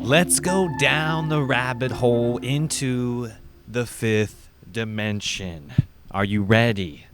Let's go down the rabbit hole into the fifth dimension. Are you ready?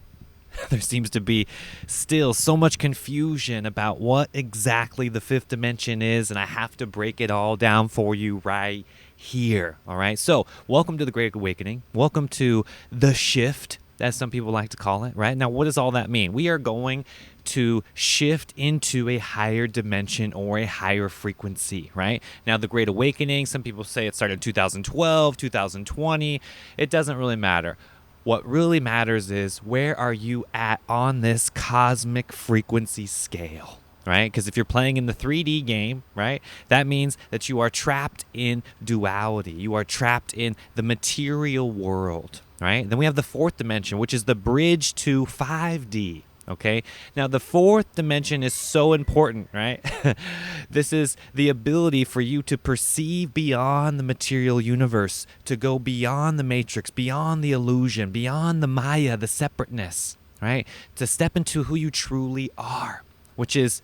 There seems to be still so much confusion about what exactly the fifth dimension is, and I have to break it all down for you right here. All right. So, welcome to the Great Awakening. Welcome to the shift, as some people like to call it, right? Now, what does all that mean? We are going to shift into a higher dimension or a higher frequency, right? Now, the Great Awakening, some people say it started in 2012, 2020. It doesn't really matter. What really matters is, where are you at on this cosmic frequency scale, right? Because if you're playing in the 3D game, right, that means that you are trapped in duality. You are trapped in the material world, right? Then we have the fourth dimension, which is the bridge to 5D. Okay. Now, the fourth dimension is so important, right? This is the ability for you to perceive beyond the material universe, to go beyond the matrix, beyond the illusion, beyond the Maya, the separateness, right? To step into who you truly are, which is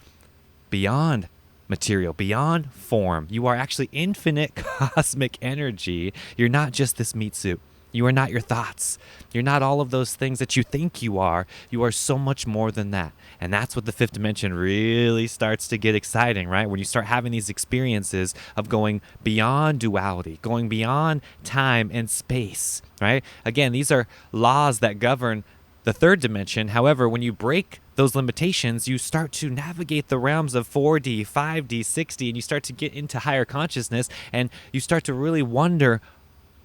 beyond material, beyond form. You are actually infinite cosmic energy. You're not just this meat suit. You are not your thoughts. You're not all of those things that you think you are. You are so much more than that. And that's what the fifth dimension really starts to get exciting, right? When you start having these experiences of going beyond duality, going beyond time and space, right? Again, these are laws that govern the third dimension. However, when you break those limitations, you start to navigate the realms of 4D, 5D, 6D, and you start to get into higher consciousness, and you start to really wonder,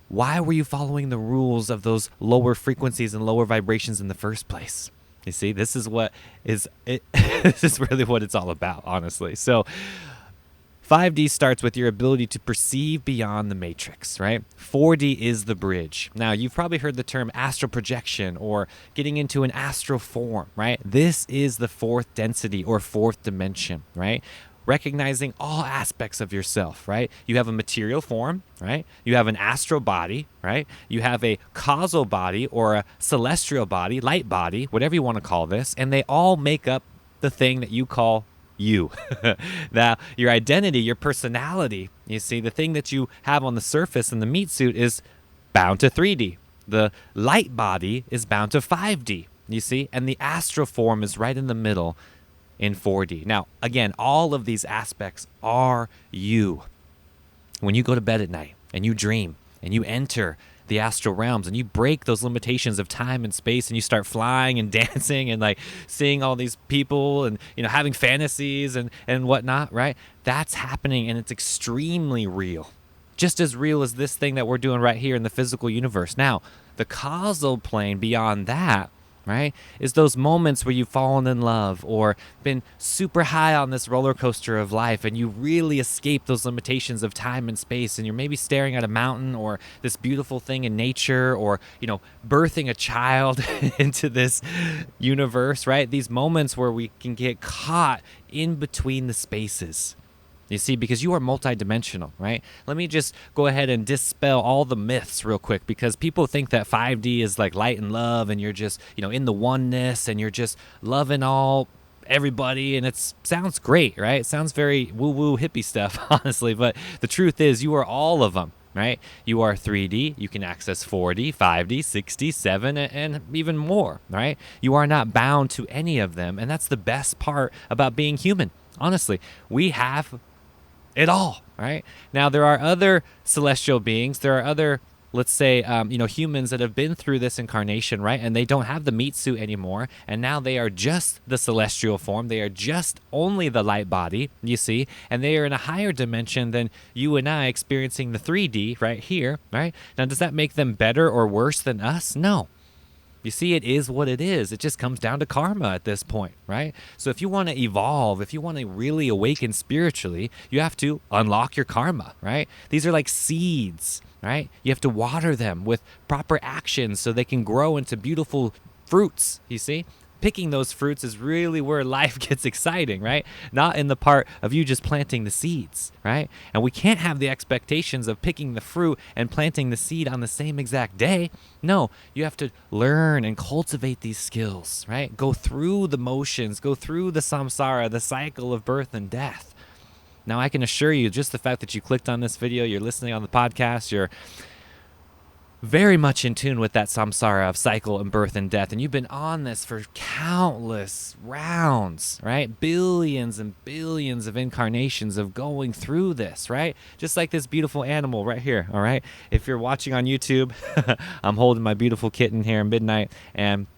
why were you following the rules of those lower frequencies and lower vibrations in the first place? You see, this is what is it. This is really what it's all about, honestly. So 5D starts with your ability to perceive beyond the matrix, right? 4D is the bridge. Now, you've probably heard the term astral projection or getting into an astral form, right? This is the fourth density or fourth dimension, right? Recognizing all aspects of yourself, right? You have a material form, right? You have an astral body, right? You have a causal body or a celestial body, light body, whatever you want to call this, and they all make up the thing that you call you. Now, your identity, your personality, you see, the thing that you have on the surface in the meat suit is bound to 3D. The light body is bound to 5D, you see, and the astral form is right in the middle in 4D. Now, again, all of these aspects are you. When you go to bed at night and you dream and you enter the astral realms and you break those limitations of time and space and you start flying and dancing and like seeing all these people and, you know, having fantasies and whatnot, right? That's happening, and it's extremely real. Just as real as this thing that we're doing right here in the physical universe. Now, the causal plane beyond that, right, is those moments where you've fallen in love or been super high on this roller coaster of life, and you really escape those limitations of time and space, and you're maybe staring at a mountain or this beautiful thing in nature, or, you know, birthing a child into this universe, right? These moments where we can get caught in between the spaces. You see, because you are multidimensional, right? Let me just go ahead and dispel all the myths real quick, because people think that 5D is like light and love, and you're just, you know, in the oneness, and you're just loving all everybody, and it sounds great, right? It sounds very woo-woo hippie stuff, honestly, but the truth is you are all of them, right? You are 3D, you can access 4D, 5D, 6D, 7, and even more, right? You are not bound to any of them, and that's the best part about being human. Honestly, we have it all, right? Now, there are other celestial beings. There are other, let's say, humans that have been through this incarnation, right? And they don't have the meat suit anymore. And now they are just the celestial form. They are just only the light body, you see? And they are in a higher dimension than you and I, experiencing the 3D right here, right? Now, does that make them better or worse than us? No. You see, it is what it is. It just comes down to karma at this point, right? So if you want to evolve, if you want to really awaken spiritually, you have to unlock your karma, right? These are like seeds, right? You have to water them with proper actions so they can grow into beautiful fruits, you see? Picking those fruits is really where life gets exciting, right? Not in the part of you just planting the seeds, right? And we can't have the expectations of picking the fruit and planting the seed on the same exact day. No, you have to learn and cultivate these skills, right? Go through the motions, go through the samsara, the cycle of birth and death. Now, I can assure you, just the fact that you clicked on this video, you're listening on the podcast, you're very much in tune with that samsara of cycle and birth and death. And you've been on this for countless rounds, right? Billions and billions of incarnations of going through this, right? Just like this beautiful animal right here, all right? If you're watching on YouTube, I'm holding my beautiful kitten here in Midnight, and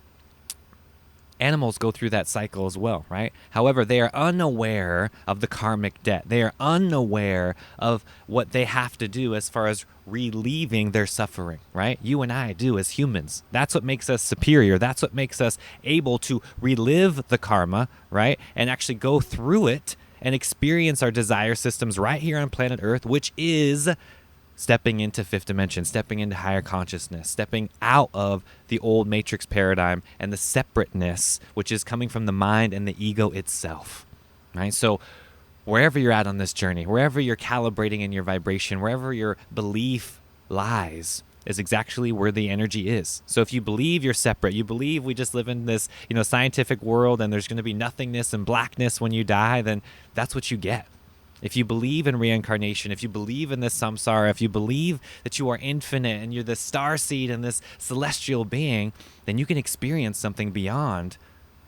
animals go through that cycle as well, right? However, they are unaware of the karmic debt. They are unaware of what they have to do as far as relieving their suffering, right? You and I do as humans. That's what makes us superior. That's what makes us able to relive the karma, right? And actually go through it and experience our desire systems right here on planet Earth, which is stepping into fifth dimension, stepping into higher consciousness, stepping out of the old matrix paradigm and the separateness, which is coming from the mind and the ego itself, right? So wherever you're at on this journey, wherever you're calibrating in your vibration, wherever your belief lies, is exactly where the energy is. So if you believe you're separate, you believe we just live in this, scientific world and there's going to be nothingness and blackness when you die, then that's what you get. If you believe in reincarnation, if you believe in this samsara, if you believe that you are infinite and you're this star seed and this celestial being, then you can experience something beyond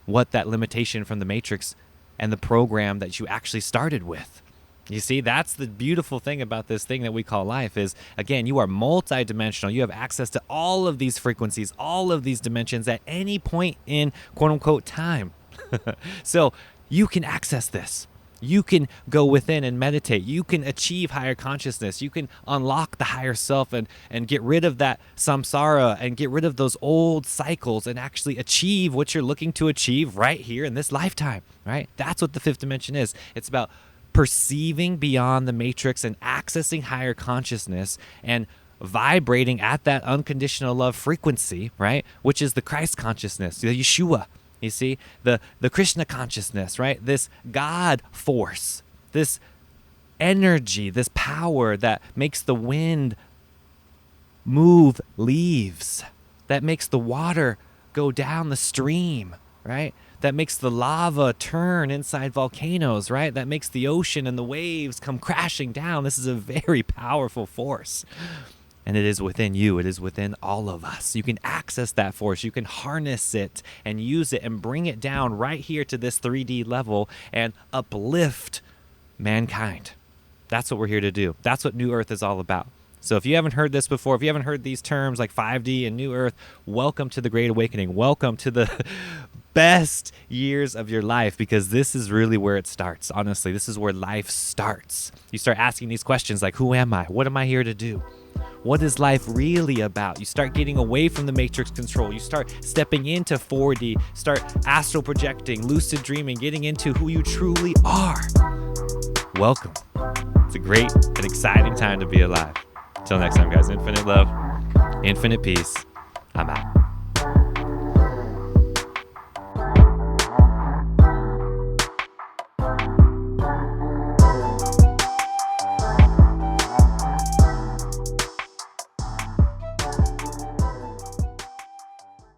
what that limitation from the matrix and the program that you actually started with. You see, that's the beautiful thing about this thing that we call life is, again, you are multidimensional. You have access to all of these frequencies, all of these dimensions at any point in quote unquote time. So you can access this. You can go within and meditate. You can achieve higher consciousness. You can unlock the higher self and get rid of that samsara and get rid of those old cycles and actually achieve what you're looking to achieve right here in this lifetime, right? That's what the fifth dimension is. It's about perceiving beyond the matrix and accessing higher consciousness and vibrating at that unconditional love frequency, right? Which is the Christ consciousness, the Yeshua. You see, the Krishna consciousness, right? This God force, this energy, this power that makes the wind move leaves, that makes the water go down the stream, right? That makes the lava turn inside volcanoes, right? That makes the ocean and the waves come crashing down. This is a very powerful force. And it is within you. It is within all of us. You can access that force. You can harness it and use it and bring it down right here to this 3D level and uplift mankind. That's what we're here to do. That's what New Earth is all about. So if you haven't heard this before, if you haven't heard these terms like 5D and New Earth, welcome to the Great Awakening. Welcome to the best years of your life, because this is really where it starts. Honestly, this is where life starts. You start asking these questions like, who am I? What am I here to do? What is life really about? You start getting away from the matrix control. You start stepping into 4D, start astral projecting, lucid dreaming, getting into who you truly are. Welcome. It's a great and exciting time to be alive. Until next time, guys, infinite love, infinite peace. I'm out.